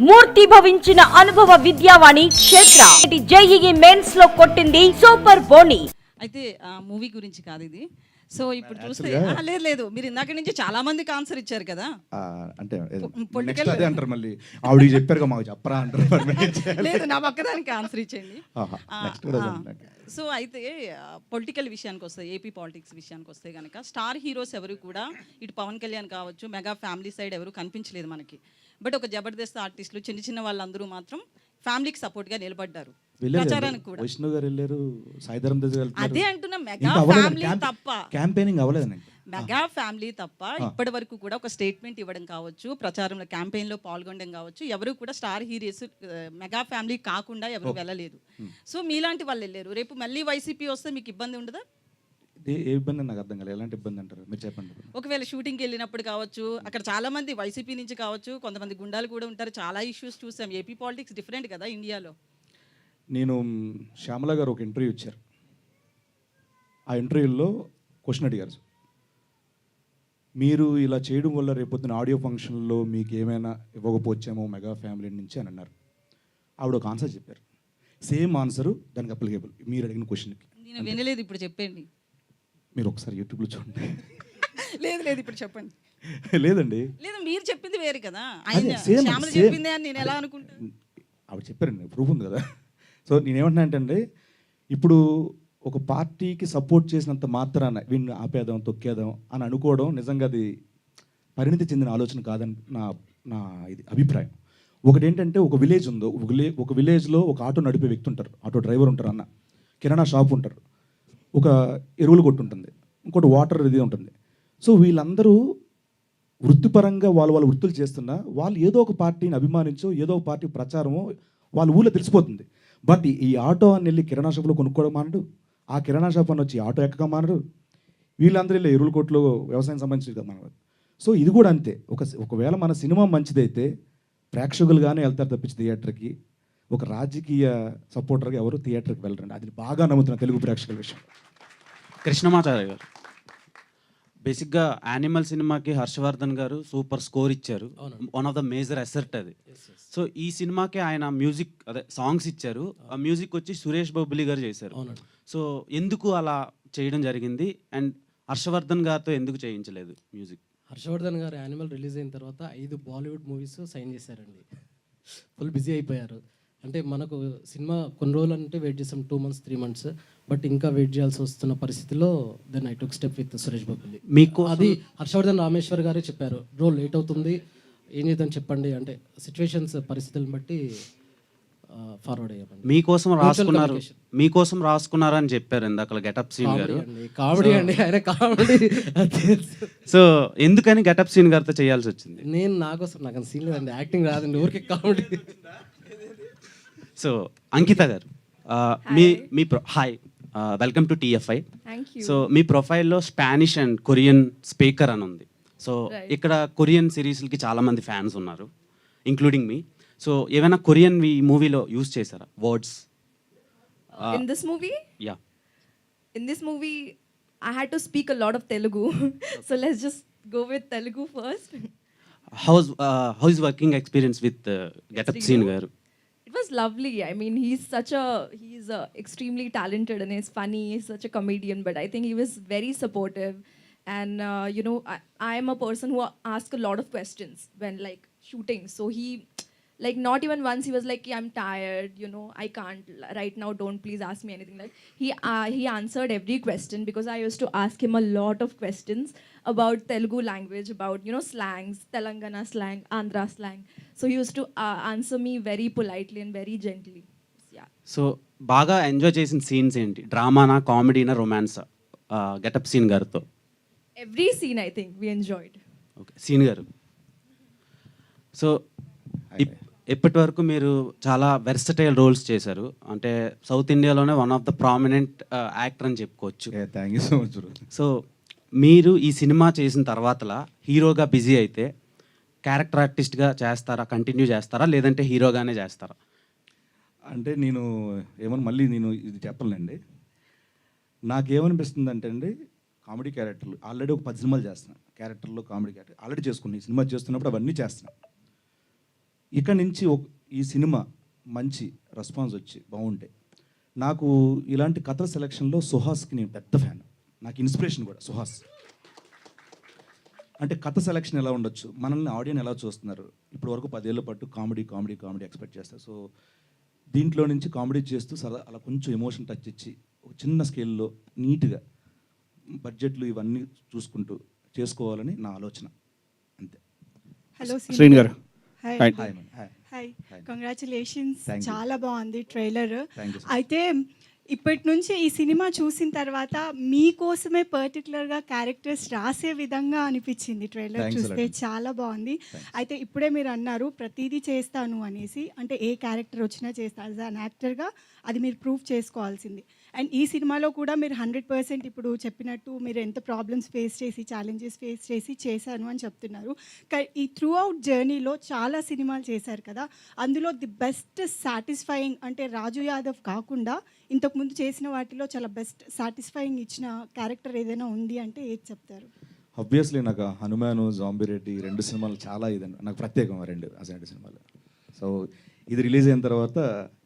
మూర్తి భవించిన అనుభవ విద్యావాణి క్షేత్ర JEE mains లో కొట్టింది సూపర్ బోని. అయితే మూవీ గురించి కాదు ఇది. సో ఇప్పుడు చూస్తే లేదు మీరు ఇందాక నుంచి చాలా మందికి ఆన్సర్ ఇచ్చారు కదా. అంటే పొలిటికల్ అదే అంటారు, మళ్ళీ ఆవిడ చెప్పారు మాకు చెప్పరా అంటారు. లేదు, నా పక్కదానికి ఆన్సర్ ఇచ్చేయండి. సో అయితే పొలిటికల్ విషయానికి వస్తే, ఏపీ పాలిటిక్స్ విషయానికి వస్తే కనుక స్టార్ హీరోస్ ఎవరు కూడా ఇటు పవన్ కళ్యాణ్ కావచ్చు, మెగా ఫ్యామిలీ సైడ్ ఎవరు కనిపించలేదు మనకి. బట్ ఒక జబర్దస్త్ ఆర్టిస్టులు చిన్న చిన్న వాళ్ళందరూ మాత్రం ఫ్యామిలీకి సపోర్ట్ గా నిలబడ్డారు. ప్రచారానికి కూడా విష్ణు గారు వెళ్ళారు, సాయిధరం తేజ్ గారు. అదే అంటున్నా, మెగా ఫ్యామిలీ తప్ప క్యాంపెయినింగ్ అవ్వలేదు. మెగా ఫ్యామిలీ తప్ప ఇప్పటి వరకు కూడా ఒక స్టేట్మెంట్ ఇవ్వడం కావచ్చు, ప్రచారంలో క్యాంపెయిన్ లో పాల్గొనడం కావచ్చు, ఎవరు కూడా స్టార్ హీరోస్ మెగా ఫ్యామిలీ కాకుండా ఎవరు వెళ్ళలేదు. సో మీలాంటి వాళ్ళు వెళ్ళారు. రేపు మళ్ళీ వైసీపీ వస్తే మీకు ఇబ్బంది ఉండదా? ఏ ఇబ్బంది నాకు అర్థం కాలేదు. ఎలాంటి ఇబ్బంది అంటారు మీరు చెప్పండి. ఒకవేళ షూటింగ్కి వెళ్ళినప్పుడు కావచ్చు, అక్కడ చాలా మంది వైసీపీ నుంచి కావచ్చు, కొంతమంది గుండాలు కూడా ఉంటారు. చాలా ఇష్యూస్ చూసాం. ఏపీ పాలిటిక్స్ డిఫరెంట్ కదా ఇండియాలో. నేను శ్యామల గారు ఒక ఇంటర్వ్యూ ఇచ్చారు. ఆ ఇంటర్వ్యూలో క్వశ్చన్ అడిగారు, మీరు ఇలా చేయడం వల్ల రేపొద్దున ఆడియో ఫంక్షన్లో మీకు ఏమైనా ఇవ్వకపోవచ్చేమో మెగా ఫ్యామిలీ నుంచి అని అన్నారు. ఆవిడ ఒక ఆన్సర్ చెప్పారు. సేమ్ ఆన్సరు దానికి అప్లికేబుల్ మీరు అడిగిన క్వశ్చన్కి. నేను వినలేదు, ఇప్పుడు చెప్పండి. మీరు ఒకసారి యూట్యూబ్లో చూడండి. లేదు ఇప్పుడు చెప్పండి. లేదండి, లేదు మీరు చెప్పింది వేరు కదా. ఆయన శ్యామల చెప్పింది అని నేను ఎలా అనుకుంటాను? ఆవిడ చెప్పారండి, ప్రూఫ్ ఉంది కదా. సో నేనేమంటున్నా అంటే, ఇప్పుడు ఒక పార్టీకి సపోర్ట్ చేసినంత మాత్రాన వీడిని ఆపేద్దాం, తొక్కేద్దాం అని అనుకోవడం నిజంగా అది పరిణితి చెందిన ఆలోచన కాదని నా ఇది అభిప్రాయం. ఒకటి ఏంటంటే, ఒక విలేజ్ ఉందో, ఒక విలేజ్లో ఒక ఆటో నడిపే వ్యక్తి ఉంటారు, ఆటో డ్రైవర్ ఉంటారు, అన్న కిరాణా షాప్ ఉంటారు, ఒక ఎరువులు కొట్టు ఉంటుంది, ఇంకోటి వాటర్ ఇది ఉంటుంది. సో వీళ్ళందరూ వృత్తిపరంగా వాళ్ళ వృత్తులు చేస్తున్నా వాళ్ళు ఏదో ఒక పార్టీని అభిమానించో, ఏదో ఒక పార్టీ ప్రచారమో వాళ్ళ ఊళ్ళో తెలిసిపోతుంది. బట్ ఈ ఆటో అని వెళ్ళి కిరాణా షాప్లో కొనుక్కోవడం మానడు, ఆ కిరాణా షాప్ అని వచ్చి ఆటో ఎక్కగా మానడు, వీళ్ళందరూ వెళ్ళి ఎరువుల కొట్లో వ్యవసాయం సంబంధించి మానడు. సో ఇది కూడా అంతే. ఒకవేళ మన సినిమా మంచిదైతే ప్రేక్షకులుగానే వెళ్తారు తప్పించి థియేటర్కి. ఒక రాజకీయ సపోర్టర్గా ఎవరు థియేటర్కి వెళ్ళరండి. అది బాగా నమ్ముతున్నా తెలుగు ప్రేక్షకుల విషయం. కృష్ణమాచార్య గారు బేసిక్గా యానిమల్ సినిమాకి హర్షవర్ధన్ గారు సూపర్ స్కోర్ ఇచ్చారు. One of the major asset అది. సో ఈ సినిమాకి ఆయన మ్యూజిక్ అదే సాంగ్స్ ఇచ్చారు. ఆ మ్యూజిక్ వచ్చి సురేష్ బాబులి గారు చేశారు. సో ఎందుకు అలా చేయడం జరిగింది? అండ్ హర్షవర్ధన్ గారితో ఎందుకు చేయించలేదు మ్యూజిక్? హర్షవర్ధన్ గారు యానిమల్ రిలీజ్ అయిన తర్వాత 5 బాలీవుడ్ మూవీస్ సైన్ చేశారండి. ఫుల్ బిజీ అయిపోయారు. అంటే మనకు సినిమా కొన్ని రోజులు అంటే వెయిట్ చేసాం, 2 months 3 months, బట్ ఇంకా వెయిట్ చేయాల్సి వస్తున్న పరిస్థితిలో then I took step with Suresh బాబులి. మీకు అది హర్షవర్ధన్ రామేశ్వర్ గారే చెప్పారు, రోల్ లేట్ అవుతుంది, ఏం చేద్దాం చెప్పండి అంటే సిచ్యువేషన్స్ పరిస్థితులను బట్టి ఫార్వర్డ్ అయ్యామండి. మీకోసం రాసుకున్నారని చెప్పారు ఇందాక గెటప్ సీన్ గారు. కామెడీ అండి, ఆయన కామెడీ. సో ఎందుకని గెటప్ సీన్ గారితో చేయాల్సి వచ్చింది? నేను నాకు సీన్ లేదండి, యాక్టింగ్ రాదండి, ఊరికే కామెడీ. సో అంకిత గారు, మీ hi, welcome to TFI. So మీ ప్రొఫైల్లో స్పానిష్ అండ్ కొరియన్ స్పీకర్ అని ఉంది. సో ఇక్కడ కొరియన్ సిరీస్లకి చాలామంది ఫ్యాన్స్ ఉన్నారు, ఇంక్లూడింగ్ మీ. సో ఏమైనా కొరియన్ ఈ మూవీలో యూజ్ చేశారా words? In this movie? Yeah. In this movie, I had to speak a lot of Telugu. So let's just go with Telugu first. How's working experience with Getup Scene garu? It was lovely. I mean, he's extremely talented and he's funny. He's such a comedian, but I think he was very supportive. And I am a person who asks a lot of questions when like shooting. So he, like, not even once he was like, I'm tired, I can't right now, don't please ask me anything. Like he answered every question, because I used to ask him a lot of questions about Telugu language, about slangs, Telangana slang, Andhra slang. So he used to answer me very politely and very gently. Yeah. So బాగా enjoy చేసిన scenes ఏంటి? డ్రామానా, కామెడీనా, రొమాన్సా getup Seenu గారితో? Every scene I think we enjoyed. Okay, Seenu గారు. So ఇప్పటి వరకు మీరు చాలా వెర్సటైల్ రోల్స్ చేశారు. అంటే సౌత్ ఇండియాలోనే one of the prominent actor అని చెప్పుకోవచ్చు. Thank you so much. So మీరు ఈ సినిమా చేసిన తర్వాతలా హీరోగా బిజీ అయితే క్యారెక్టర్ ఆర్టిస్ట్గా చేస్తారా, కంటిన్యూ చేస్తారా, లేదంటే హీరోగానే చేస్తారా? అంటే నేను మళ్ళీ ఇది చెప్పలేండి. నాకేమనిపిస్తుంది అంటే అండి, కామెడీ క్యారెక్టర్లు ఆల్రెడీ ఒక 10 సినిమాలు చేస్తున్నాను. క్యారెక్టర్లో కామెడీ క్యారెక్టర్ ఆల్రెడీ చేసుకున్నాను. ఈ సినిమా చేస్తున్నప్పుడు అవన్నీ చేస్తున్నాను. ఇక నుంచి ఈ సినిమా మంచి రెస్పాన్స్ వచ్చి బాగుంటే నాకు ఇలాంటి కథల సెలక్షన్లో సుహాస్కి నేను పెద్ద ఫ్యాన్, నాకు ఇన్స్పిరేషన్ కూడా సుహాస్. అంటే కథ సెలక్షన్ ఎలా ఉండొచ్చు, మనల్ని ఆడియన్స్ ఎలా చూస్తున్నారు, ఇప్పటి వరకు 10 ఏళ్ళ పాటు కామెడీ కామెడీ కామెడీ ఎక్స్పెక్ట్ చేస్తారు. సో దీంట్లో నుంచి కామెడీ చేస్తూ సరదా అలా కొంచెం ఎమోషన్ టచ్ ఇచ్చి ఒక చిన్న స్కేల్లో నీట్గా బడ్జెట్లు ఇవన్నీ చూసుకుంటూ చేసుకోవాలని నా ఆలోచన, అంతే. హలో శ్రీని గారు. Hi hi ma'am, hi. Hi Hi. Congratulations, Thank you. చాలా బాగుంది ట్రైలర్. Thank you, sir. అయితే ఇప్పటి నుంచి ఈ సినిమా చూసిన తర్వాత మీకోసమే పర్టికులర్గా క్యారెక్టర్స్ రాసే విధంగా అనిపించింది ట్రైలర్ Thanks a చూస్తే, lot. చాలా బాగుంది. అయితే ఇప్పుడే మీరు అన్నారు ప్రతిదీ చేస్తాను అనేసి, అంటే ఏ క్యారెక్టర్ వచ్చినా చేస్తాను యాజ్ అన్ యాక్టర్గా, అది మీరు ప్రూవ్ చేసుకోవాల్సింది. అండ్ ఈ సినిమాలో కూడా మీరు 100% ఇప్పుడు చెప్పినట్టు మీరు ఎంత ప్రాబ్లమ్స్ ఫేస్ చేసి ఛాలెంజెస్ ఫేస్ చేసి చేశాను అని చెప్తున్నారు. ఈ త్రూ అవుట్ జర్నీలో చాలా సినిమాలు చేశారు కదా, అందులో ది బెస్ట్ సాటిస్ఫైయింగ్ అంటే రాజు యాదవ్ కాకుండా ఇంతకుముందు చేసిన వాటిలో చాలా బెస్ట్ సాటిస్ఫైయింగ్ ఇచ్చిన క్యారెక్టర్ ఏదైనా ఉంది అంటే ఏది చెప్తారు? ఆబ్వియస్లీ నాకు హనుమాను, జాంబిరెడ్డి 2 సినిమాలు చాలా ఇదండి, నాకు ప్రత్యేకం 2 సినిమాలు. సో ఇది రిలీజ్ అయిన తర్వాత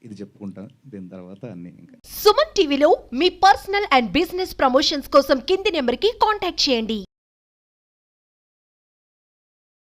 ఇది చెప్పుకుంటాను, దీని తర్వాత అన్నీ ఇంకా. సుమన్ టీవీలో మీ పర్సనల్ అండ్ బిజినెస్ ప్రమోషన్స్ కోసం కింది నెంబర్కి కాంటాక్ట్ చేయండి.